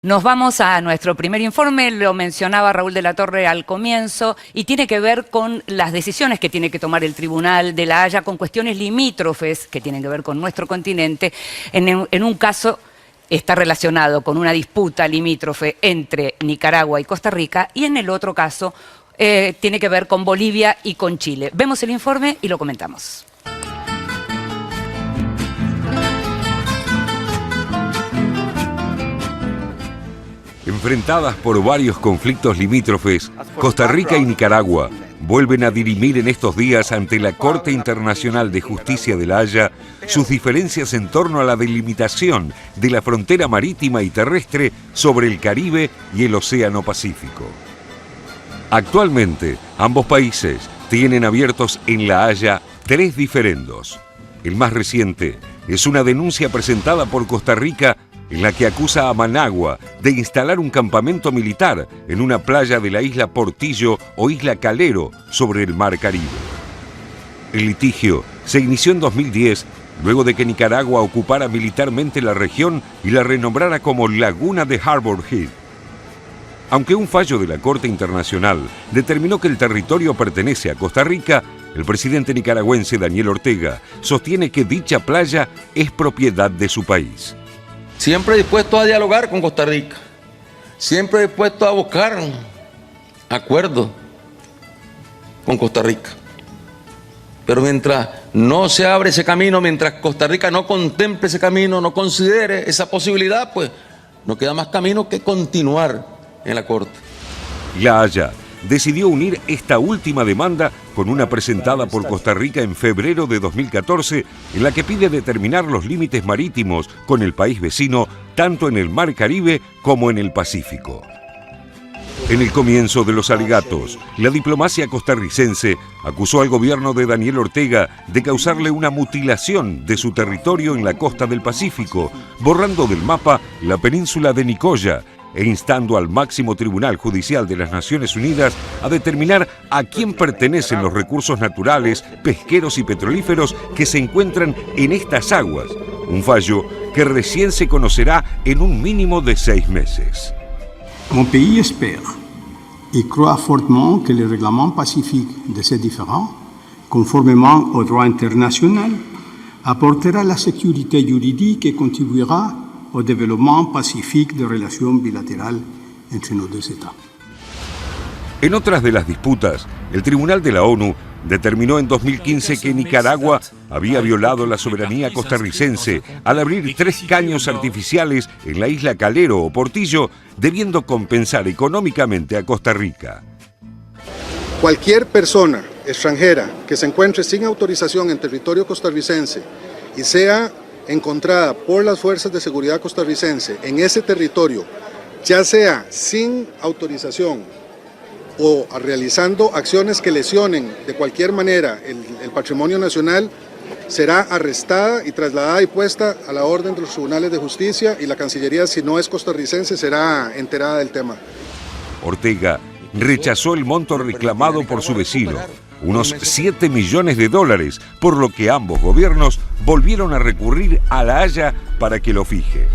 Nos vamos a nuestro primer informe, lo mencionaba Raúl de la Torre al comienzo, y tiene que ver con las decisiones que tiene que tomar el Tribunal de La Haya con cuestiones limítrofes que tienen que ver con nuestro continente. En un caso está relacionado con una disputa limítrofe entre Nicaragua y Costa Rica, y en el otro caso tiene que ver con Bolivia y con Chile. Vemos el informe y lo comentamos. Enfrentadas por varios conflictos limítrofes, Costa Rica y Nicaragua vuelven a dirimir en estos días ante la Corte Internacional de Justicia de La Haya sus diferencias en torno a la delimitación de la frontera marítima y terrestre sobre el Caribe y el Océano Pacífico. Actualmente, ambos países tienen abiertos en La Haya 3 diferendos. El más reciente es una denuncia presentada por Costa Rica en la que acusa a Managua de instalar un campamento militar en una playa de la isla Portillo o isla Calero sobre el Mar Caribe. El litigio se inició en 2010, luego de que Nicaragua ocupara militarmente la región y la renombrara como Laguna de Harbor Head. Aunque un fallo de la Corte Internacional determinó que el territorio pertenece a Costa Rica, el presidente nicaragüense Daniel Ortega sostiene que dicha playa es propiedad de su país. Siempre dispuesto a dialogar con Costa Rica, siempre dispuesto a buscar acuerdos con Costa Rica. Pero mientras no se abre ese camino, mientras Costa Rica no contemple ese camino, no considere esa posibilidad, pues no queda más camino que continuar en la Corte. La Haya decidió unir esta última demanda con una presentada por Costa Rica en febrero de 2014, en la que pide determinar los límites marítimos con el país vecino, tanto en el Mar Caribe como en el Pacífico. En el comienzo de los alegatos, la diplomacia costarricense acusó al gobierno de Daniel Ortega de causarle una mutilación de su territorio en la costa del Pacífico, borrando del mapa la península de Nicoya, e instando al máximo Tribunal Judicial de las Naciones Unidas a determinar a quién pertenecen los recursos naturales, pesqueros y petrolíferos que se encuentran en estas aguas, un fallo que recién se conocerá en un mínimo de 6 meses. Mon pays espère et croit fortement que le règlement pacifique de ces différends, conformément au droit international, apportera la sécurité juridique et contribuera au développement pacifique de relations bilatérales entre nos deux États. En otras de las disputas, el Tribunal de la ONU determinó en 2015 que Nicaragua había violado la soberanía costarricense al abrir 3 caños artificiales en la isla Calero o Portillo, debiendo compensar económicamente a Costa Rica. Cualquier persona extranjera que se encuentre sin autorización en territorio costarricense y sea encontrada por las fuerzas de seguridad costarricense en ese territorio, ya sea sin autorización o realizando acciones que lesionen de cualquier manera el patrimonio nacional, será arrestada y trasladada y puesta a la orden de los tribunales de justicia, y la Cancillería, si no es costarricense, será enterada del tema. Ortega rechazó el monto reclamado por su vecino, unos $7 millones, por lo que ambos gobiernos volvieron a recurrir a La Haya para que lo fije.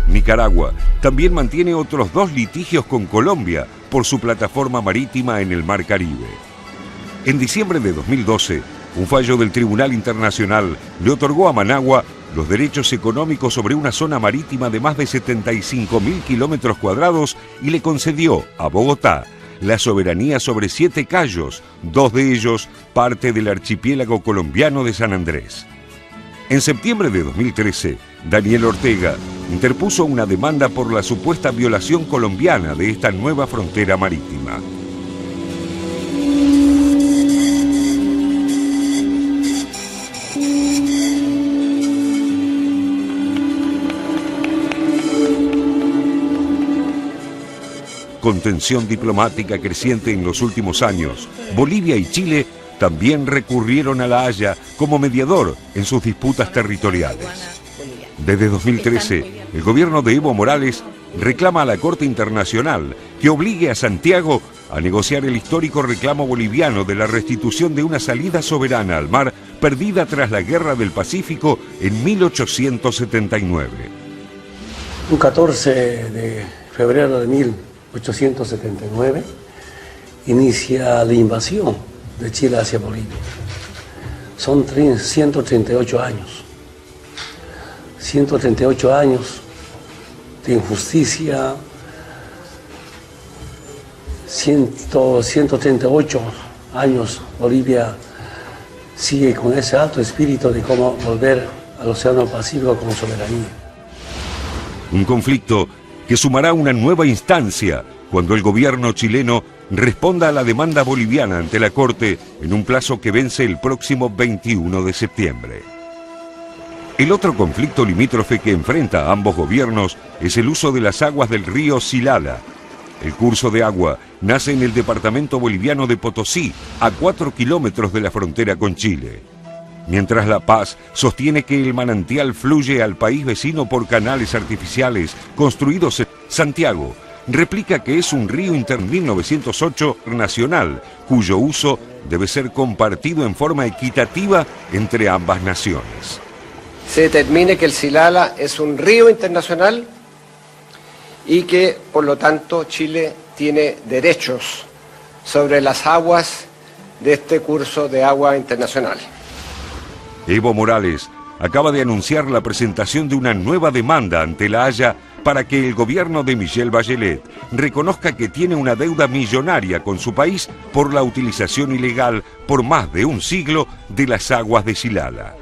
Nicaragua también mantiene otros 2 litigios con Colombia por su plataforma marítima en el Mar Caribe. En diciembre de 2012, un fallo del Tribunal Internacional le otorgó a Managua los derechos económicos sobre una zona marítima de más de 75.000 kilómetros cuadrados y le concedió a Bogotá la soberanía sobre 7 cayos, 2 de ellos parte del archipiélago colombiano de San Andrés. En septiembre de 2013, Daniel Ortega interpuso una demanda por la supuesta violación colombiana de esta nueva frontera marítima. Con tensión diplomática creciente en los últimos años, Bolivia y Chile también recurrieron a La Haya como mediador en sus disputas territoriales. Desde 2013, el gobierno de Evo Morales reclama a la Corte Internacional que obligue a Santiago a negociar el histórico reclamo boliviano de la restitución de una salida soberana al mar perdida tras la Guerra del Pacífico en 1879. Un 14 de febrero de 1879 inicia la invasión de Chile hacia Bolivia. Son 138 años. 138 años de injusticia, 138 años Bolivia sigue con ese alto espíritu de cómo volver al Océano Pacífico como soberanía. Un conflicto que sumará una nueva instancia cuando el gobierno chileno responda a la demanda boliviana ante la Corte en un plazo que vence el próximo 21 de septiembre. El otro conflicto limítrofe que enfrenta a ambos gobiernos es el uso de las aguas del río Silala. El curso de agua nace en el departamento boliviano de Potosí, a 4 kilómetros de la frontera con Chile. Mientras La Paz sostiene que el manantial fluye al país vecino por canales artificiales construidos en Santiago, replica que es un río 1908 nacional, cuyo uso debe ser compartido en forma equitativa entre ambas naciones. Se determine que el Silala es un río internacional y que, por lo tanto, Chile tiene derechos sobre las aguas de este curso de agua internacional. Evo Morales acaba de anunciar la presentación de una nueva demanda ante La Haya para que el gobierno de Michelle Bachelet reconozca que tiene una deuda millonaria con su país por la utilización ilegal por más de un siglo de las aguas de Silala.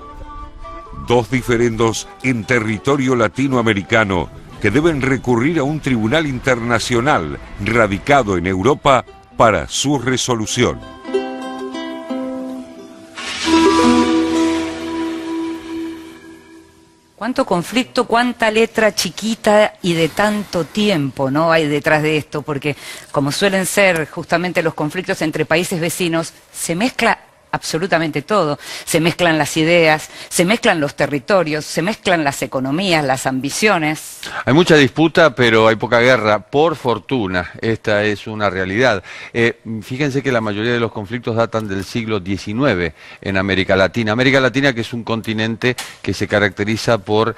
Dos diferendos en territorio latinoamericano que deben recurrir a un tribunal internacional radicado en Europa para su resolución. Cuánto conflicto, cuánta letra chiquita y de tanto tiempo, ¿no?, hay detrás de esto, porque como suelen ser justamente los conflictos entre países vecinos, se mezcla absolutamente todo. Se mezclan las ideas, se mezclan los territorios, se mezclan las economías, las ambiciones. Hay mucha disputa, pero hay poca guerra, por fortuna. Esta es una realidad. Fíjense que la mayoría de los conflictos datan del siglo XIX en América Latina. América Latina, que es un continente que se caracteriza por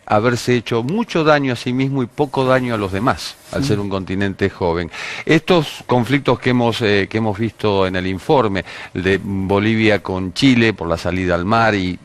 haberse hecho mucho daño a sí mismo y poco daño a los demás, al ser un continente joven. Estos conflictos que hemos visto en el informe de Bolivia con Chile por la salida al mar y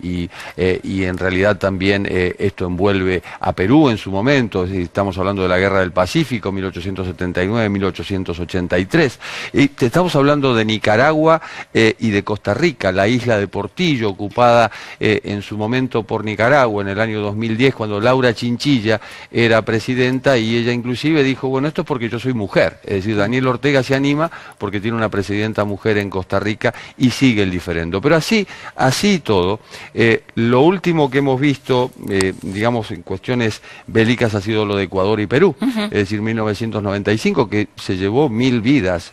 en realidad también esto envuelve a Perú en su momento, es decir, estamos hablando de la Guerra del Pacífico, 1879-1883, y estamos hablando de Nicaragua y de Costa Rica, la isla de Portillo, ocupada en su momento por Nicaragua en el año 2010, cuando Laura Chinchilla era presidenta, y ella inclusive dijo, bueno, esto es porque yo soy mujer, es decir, Daniel Ortega se anima porque tiene una presidenta mujer en Costa Rica y sigue el diferendo. Pero así todo, lo último que hemos visto, digamos, en cuestiones bélicas ha sido lo de Ecuador y Perú, es decir, 1995, que se llevó 1000 vidas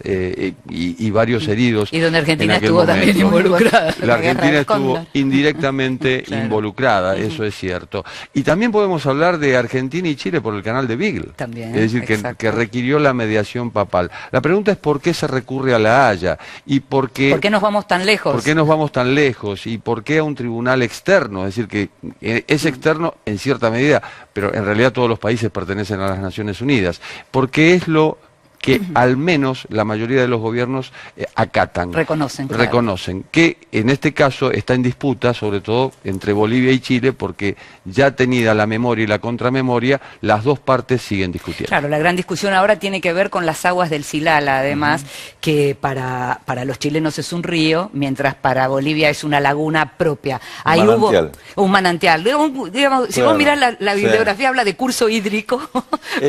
y varios heridos. Y donde Argentina estuvo también involucrada. La Argentina estuvo indirectamente involucrada, eso es cierto. Y también podemos hablar de Argentina y Chile por el canal de Beagle. También, es decir, que requirió la mediación papal. La pregunta es por qué se recurre a La Haya y por qué nos vamos tan lejos. ¿Por qué nos vamos tan lejos? ¿Y por qué a un tribunal externo? Es decir, que es externo en cierta medida, pero en realidad todos los países pertenecen a las Naciones Unidas. Porque es lo que al menos la mayoría de los gobiernos acatan. Reconocen. Claro. Reconocen, que en este caso está en disputa, sobre todo entre Bolivia y Chile, porque ya tenida la memoria y la contramemoria, las dos partes siguen discutiendo. Claro, la gran discusión ahora tiene que ver con las aguas del Silala, además, que para los chilenos es un río, mientras para Bolivia es una laguna propia. Ahí hubo un manantial. Digamos, si vos mirás la bibliografía, habla de curso hídrico,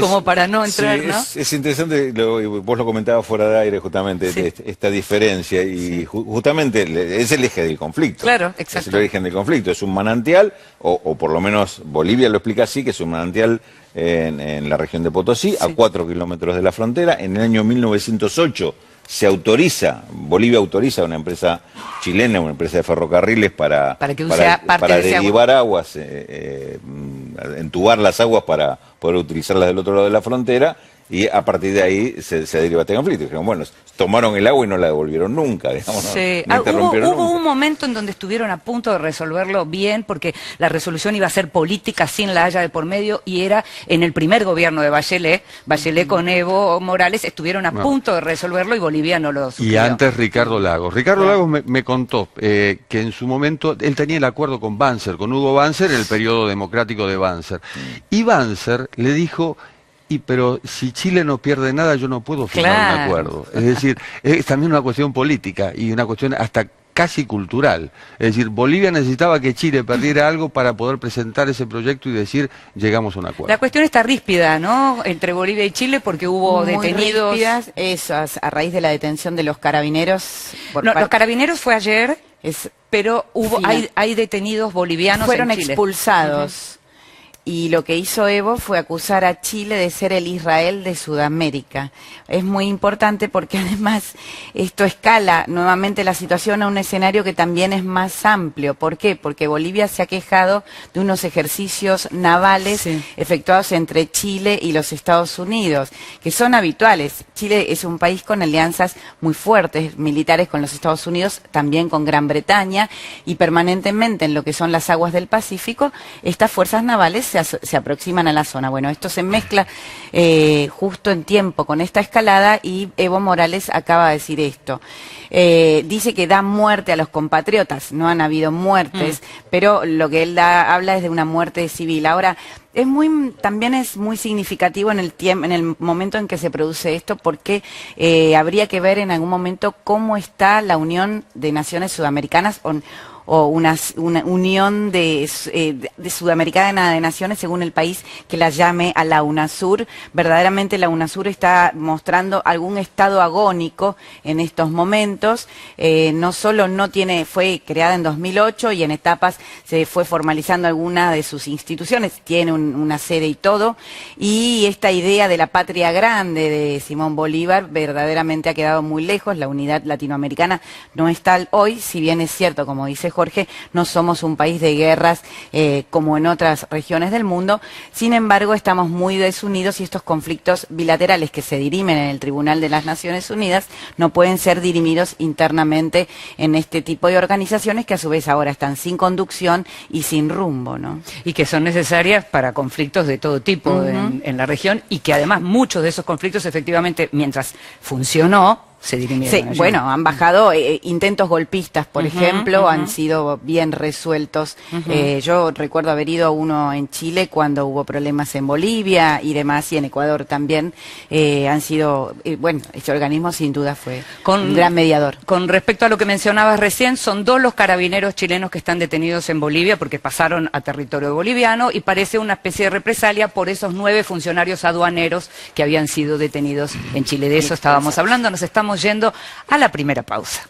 como para no entrar, sí, ¿no? Es interesante, vos lo comentabas fuera de aire justamente, esta diferencia, y justamente es el eje del conflicto. Claro, exacto. Es el origen del conflicto, es un manantial, o por lo menos Bolivia lo explica así, que es un manantial en la región de Potosí, a 4 kilómetros de la frontera. En el año 1908 se autoriza, Bolivia autoriza a una empresa chilena, una empresa de ferrocarriles para derivar aguas, entubar las aguas para poder utilizarlas del otro lado de la frontera, y a partir de ahí se deriva este conflicto. Dijeron, bueno, tomaron el agua y no la devolvieron nunca, digamos, sí. no interrumpieron Hubo nunca. un momento en donde estuvieron a punto de resolverlo bien, porque la resolución iba a ser política sin La Haya de por medio, y era en el primer gobierno de Bachelet con Evo Morales, estuvieron a punto de resolverlo y Bolivia no lo Y suscribió. antes Ricardo Lagos. Ricardo Lagos me contó que en su momento él tenía el acuerdo con Banzer, con Hugo Banzer, en el periodo democrático de Banzer. Y Banzer le dijo, pero si Chile no pierde nada, yo no puedo firmar un acuerdo. Es decir, es también una cuestión política y una cuestión hasta casi cultural. Es decir, Bolivia necesitaba que Chile perdiera algo para poder presentar ese proyecto y decir, llegamos a un acuerdo. La cuestión está ríspida, ¿no?, entre Bolivia y Chile, porque hubo Muy detenidos. ríspidas, esas, a raíz de la detención de los carabineros. No, los carabineros fue ayer, pero hubo, Sí. hay detenidos bolivianos Fueron en Chile. expulsados. Y lo que hizo Evo fue acusar a Chile de ser el Israel de Sudamérica. Es muy importante porque además esto escala nuevamente la situación a un escenario que también es más amplio. ¿Por qué? Porque Bolivia se ha quejado de unos ejercicios navales efectuados entre Chile y los Estados Unidos, que son habituales. Chile es un país con alianzas muy fuertes, militares con los Estados Unidos, también con Gran Bretaña, y permanentemente en lo que son las aguas del Pacífico, estas fuerzas navales se aproximan a la zona. Bueno, esto se mezcla justo en tiempo con esta escalada, y Evo Morales acaba de decir esto. Dice que da muerte a los compatriotas, no han habido muertes, pero lo que él habla es de una muerte civil. Ahora, también es muy significativo en el momento en que se produce esto, porque habría que ver en algún momento cómo está la Unión de Naciones Sudamericanas o una unión de Sudamericana de Naciones, según el país que la llame, a la UNASUR. Verdaderamente la UNASUR está mostrando algún estado agónico en estos momentos. No solo fue creada en 2008 y en etapas se fue formalizando alguna de sus instituciones, tiene una sede y todo, y esta idea de la patria grande de Simón Bolívar verdaderamente ha quedado muy lejos. La unidad latinoamericana no es tal hoy, si bien es cierto, como dice Jorge, no somos un país de guerras como en otras regiones del mundo. Sin embargo, estamos muy desunidos, y estos conflictos bilaterales que se dirimen en el Tribunal de las Naciones Unidas no pueden ser dirimidos internamente en este tipo de organizaciones, que a su vez ahora están sin conducción y sin rumbo, ¿no? Y que son necesarias para conflictos de todo tipo en la región, y que además muchos de esos conflictos efectivamente, mientras funcionó, se dirimieron allí. Bueno, han bajado intentos golpistas, por ejemplo, han sido bien resueltos. Yo recuerdo haber ido a uno en Chile cuando hubo problemas en Bolivia y demás, y en Ecuador también. Han sido, bueno, este organismo sin duda fue un gran mediador. Con respecto a lo que mencionabas recién, son 2 los carabineros chilenos que están detenidos en Bolivia porque pasaron a territorio boliviano, y parece una especie de represalia por esos 9 funcionarios aduaneros que habían sido detenidos en Chile. De eso estábamos hablando. Nos estamos yendo a la primera pausa.